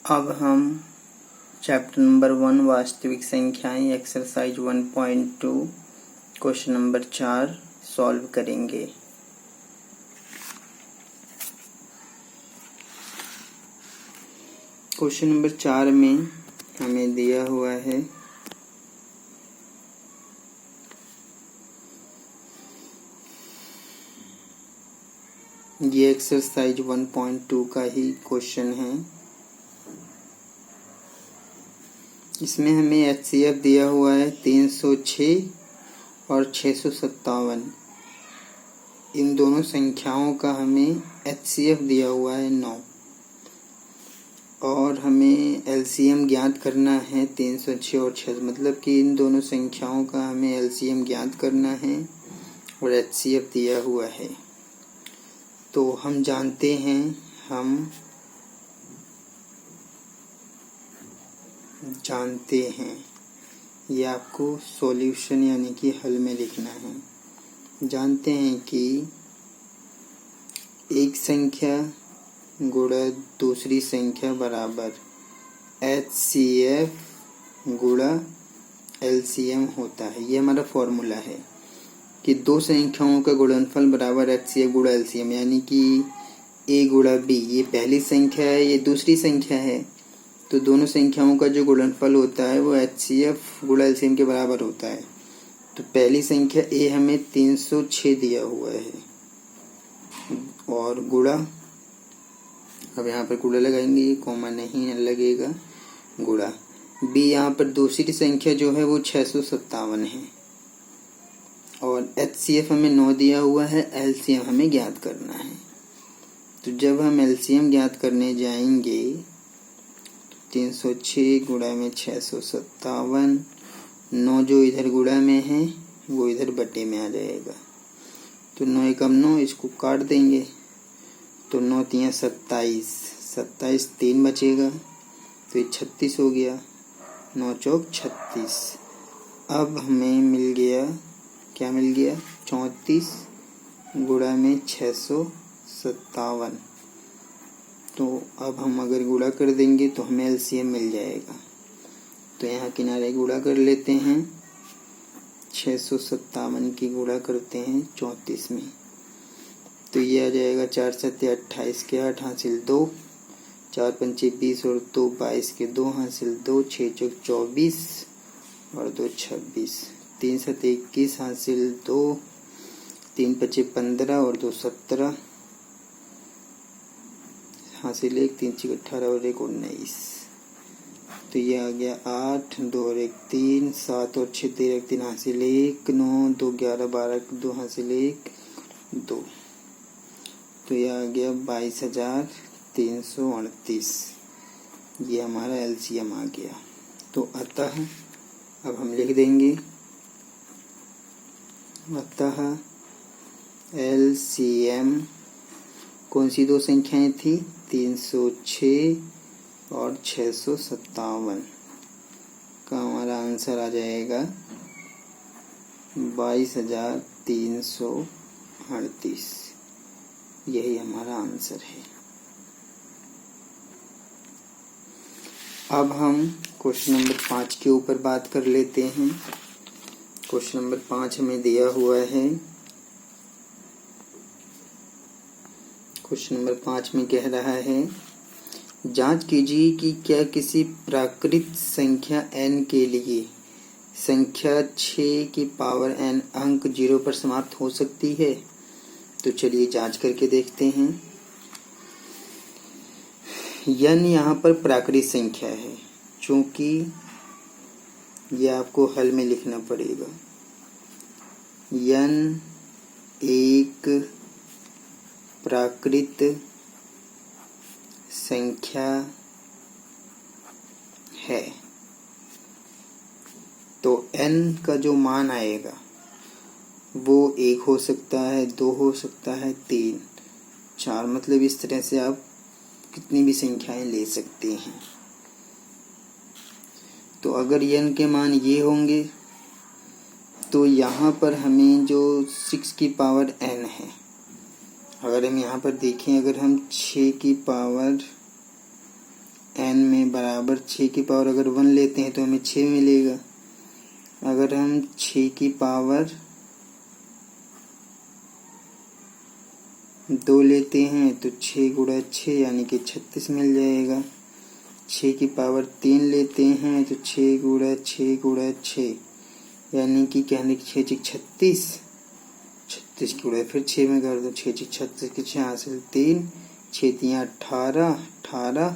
अब हम chapter number 1 वास्तविक संख्याएं एक्सरसाइज 1.2 क्वेश्चन नंबर 4 सॉल्व करेंगे। क्वेश्चन नंबर 4 में हमें दिया हुआ है ये एक्सरसाइज 1.2 का ही क्वेश्चन है। इसमें हमें HCF दिया हुआ है 306 और 657। इन दोनों संख्याओं का हमें HCF दिया हुआ है 9 और हमें LCM ज्ञात करना है 306 और 6, मतलब कि इन दोनों संख्याओं का हमें LCM ज्ञात करना है और HCF दिया हुआ है। तो हम जानते हैं ये आपको सॉल्यूशन यानी कि हल में लिखना है। जानते हैं कि एक संख्या गुणा दूसरी संख्या बराबर HCF गुणा LCM होता है। ये हमारा फॉर्मूला है कि दो संख्याओं का गुणनफल बराबर HCF गुणा LCM, यानी कि A गुणा B ये पहली संख्या है, ये दूसरी संख्या है, तो दोनों संख्याओं का जो गुणनफल होता है वो HCF गुणा LCM के बराबर होता है। तो पहली संख्या A हमें 306 दिया हुआ है और गुणा, अब यहाँ पर गुणा लगाएंगे, कॉमा नहीं लगेगा, गुणा B यहाँ पर दूसरी संख्या जो है वो 657 है और HCF हमें 9 दिया हुआ है, LCM हमें ज्ञात करना है। तो जब हम LCM ज्ञात करने जाएंगे 306 गुणा में 657, 9 जो इधर गुणा में है वो इधर बटे में आ जाएगा। तो 9 एकम 9, इसको काट देंगे तो 9 तियां 27, 27 3 बचेगा तो ये 36 हो गया, 9 चौक 36। अब हमें मिल गया, क्या मिल गया, 34 गुणा में 657। तो अब हम अगर गुणा कर देंगे तो हमें LCM मिल जाएगा। तो यहाँ किनारे गुणा कर लेते हैं, 657 की गुणा करते हैं 34 में, तो ये आ जाएगा 4 7 28 के 8 हासिल 2, 4 5 20 और 2 22 के 2 हासिल 2, 6 चौक 24 और 2 26, 3 7 21 हासिल 2, 3 5 15 और 2 17 हासिल 1, 3 6 18 और 1 19। तो ये आ गया 8, 2 और 1 3, 7 और 6 13 3 हासिल 1, 9 2 11 12 2 हासिल 1 2। तो ये आ गया 22,338। ये हमारा LCM आ गया। तो अतः अब हम लिख देंगे, अतः LCM कौन सी दो संख्याएं थी, 306 और 657 का हमारा आंसर आ जाएगा 22,338। यही हमारा आंसर है। अब हम क्वेश्चन नंबर 5 के ऊपर बात कर लेते हैं। क्वेश्चन नंबर 5 हमें दिया हुआ है। क्वेश्चन नंबर 5 में कह रहा है, जांच कीजिए कि क्या किसी प्राकृत संख्या n के लिए संख्या 6 की पावर n अंक 0 पर समाप्त हो सकती है। तो चलिए जांच करके देखते हैं। n यहाँ पर प्राकृत संख्या है, चूंकि यह आपको हल में लिखना पड़ेगा। n एक प्राकृत संख्या है, तो n का जो मान आएगा वो 1 हो सकता है, 2 हो सकता है, 3 4, मतलब इस तरह से आप कितनी भी संख्याएं ले सकते हैं। तो अगर n के मान ये होंगे तो यहाँ पर हमें जो 6 की पावर n है, अगर हम यहाँ पर देखें, अगर हम 6 की पावर n में बराबर 6 की पावर अगर 1 लेते हैं तो हमें 6 मिलेगा। अगर हम 6 की पावर 2 लेते हैं तो 6 गुणा 6 यानी कि 36 मिल जाएगा। 6 की पावर 3 लेते हैं तो 6 गुणा 6 गुणा 6 यानी कि कहने की 6 6 36, 36 की गुणा फिर 6 में कर दो, 6 6 36 के 6 हासिल 3, 6 3 18, 18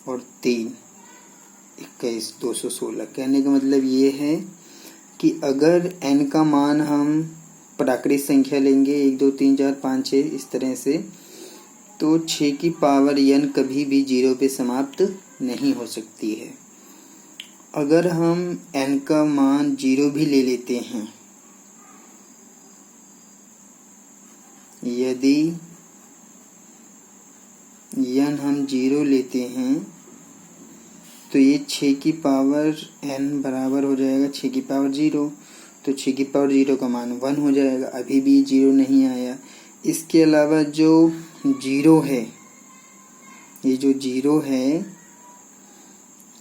और 3 21, 216। कहने का मतलब ये है कि अगर n का मान हम प्राकृतिक संख्या लेंगे 1 2 3 4 5 6 इस तरह से, तो 6 की पावर n कभी भी 0 पे समाप्त नहीं हो सकती है। अगर हम n का मान 0 भी ले लेते हैं, यदि n हम 0 लेते हैं तो ये 6 की पावर n बराबर हो जाएगा 6 की पावर 0, तो 6 की पावर 0 का मान 1 हो जाएगा। अभी भी 0 नहीं आया। इसके अलावा जो 0 है, ये जो 0 है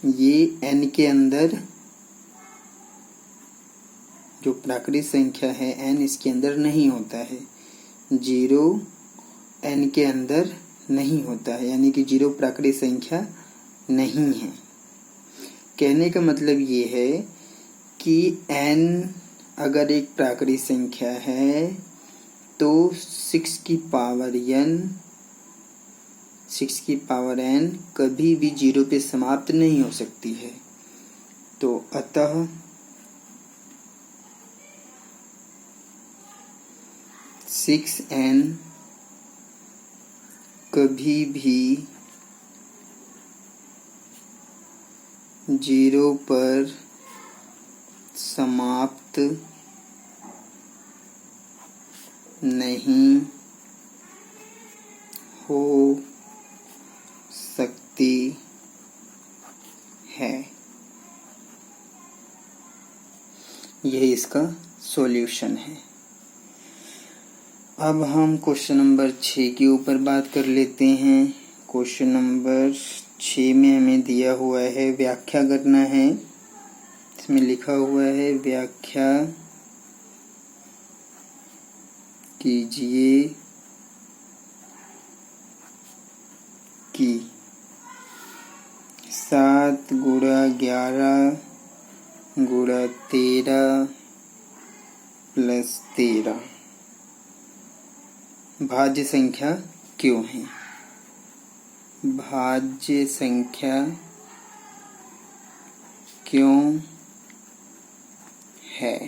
ये n के अंदर जो प्राकृतिक संख्या है n इसके अंदर नहीं होता है। 0 n के अंदर नहीं होता है, यानी कि 0 प्राकृतिक संख्या नहीं है। कहने का मतलब ये है कि n अगर एक प्राकृतिक संख्या है तो 6 की पावर n कभी भी 0 पे समाप्त नहीं हो सकती है। तो अतः n कभी भी 0 पर समाप्त नहीं हो सकती है। यही इसका सॉल्यूशन है। अब हम क्वेश्चन नंबर 6 के ऊपर बात कर लेते हैं। क्वेश्चन नंबर 6 में हमें दिया हुआ है व्याख्या करना है। इसमें लिखा हुआ है व्याख्या कीजिए कि 7 गुणा 11 गुणा 13 प्लस 13 भाज्य संख्या क्यों है। भाज्य संख्या क्यों है,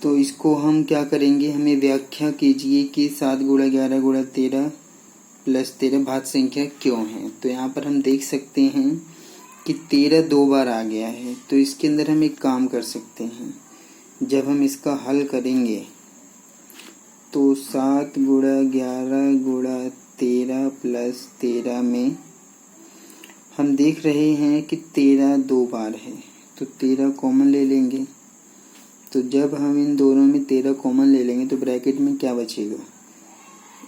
तो इसको हम क्या करेंगे, हमें व्याख्या कीजिए कि 7 गुणा 11 गुणा 13 प्लस 13 भाज्य संख्या क्यों है। तो यहाँ पर हम देख सकते हैं कि 13 2 बार आ गया है, तो इसके अंदर हम एक काम कर सकते हैं। जब हम इसका हल करेंगे तो 7 गुणा 11 गुणा 13 प्लस 13 में हम देख रहे हैं कि 13 2 बार है, तो 13 कॉमन ले लेंगे। तो जब हम इन दोनों में 13 कॉमन ले लेंगे तो ब्रैकेट में क्या बचेगा,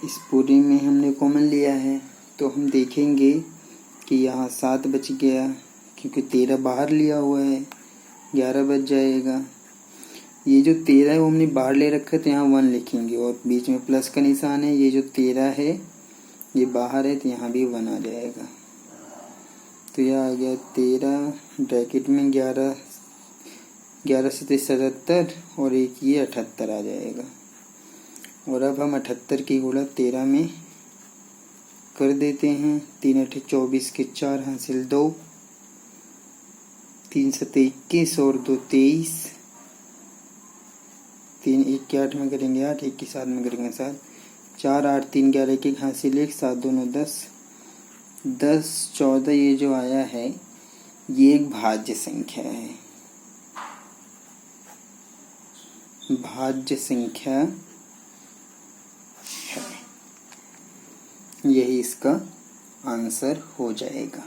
इस पूरे में हमने कॉमन लिया है, तो हम देखेंगे कि यहाँ 7 बच गया, क्योंकि 13 बाहर लिया हुआ है, 11 बच जाएगा। ये जो 13 है वो हमने बाहर ले रखा है, तो यहाँ 1 लिखेंगे और बीच में प्लस का निशान है। ये जो 13 है ये बाहर है, तो यहाँ भी 1 आ जाएगा। तो यह आ गया 13 ब्रैकेट में 11 से 77 और एक ये 78 आ जाएगा। और अब हम 78 की गुणा 13 में कर देते हैं। 3 8 24 के 4 हासिल 2, 3 7 21 और 2 23, 3 1 के 8 में करेंगे 8, 1 के 7 में करेंगे 7, 4 8 3 11 1 1 हासिल 1, 7 2 10, 10 14 ये जो आया है ये एक भाज्य संख्या है। भाज्य संख्या है, यही इसका आंसर हो जाएगा।